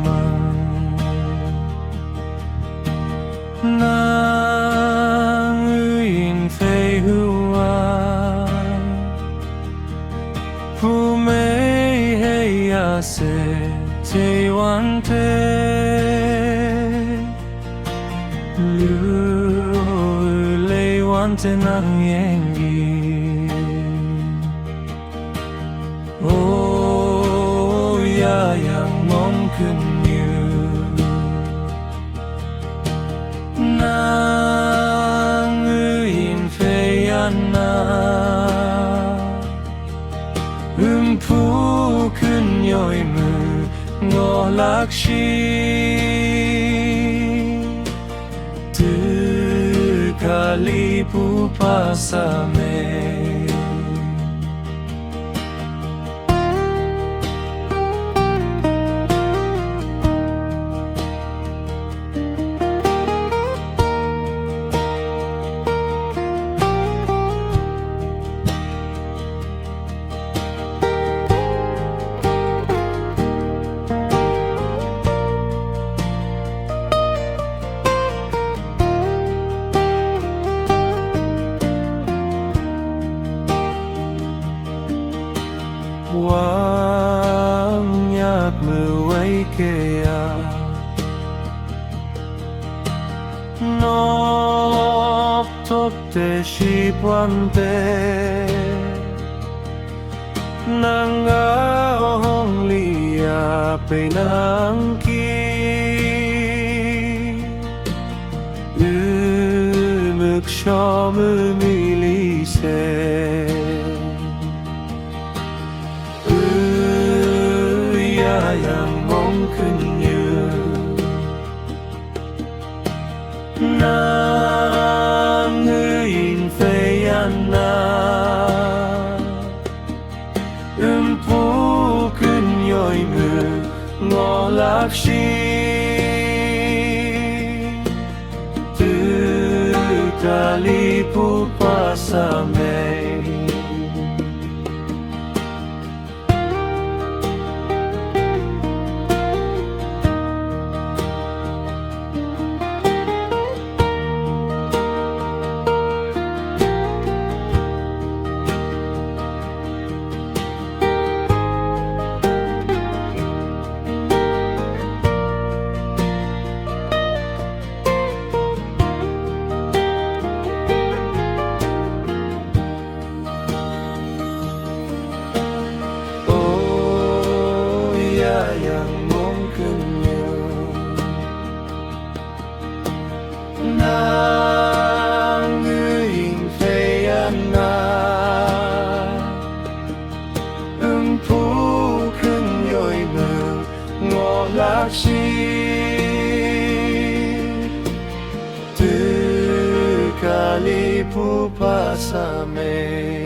mang nang üyin phei pu mei hei ya se te wan te lu lei wan te nang yengi oh ya yang mong kun như nang üyin phei na pu kun yoi mu ngõ lạc shi tu kali pu pa sa me quang nhạc mưa quay kề nó tốt để chỉ quan tê nàng áo hong lia pe nàng ki mực cho mưa mi li se yang mong kun như nang üyin phei na pu kun yoi mu ngõ lạc shi tu kali pu pa sa me yang mong kun như nang üyin phei na pu kun yoi mu ngõ lạc shi tu kali pu pa sa me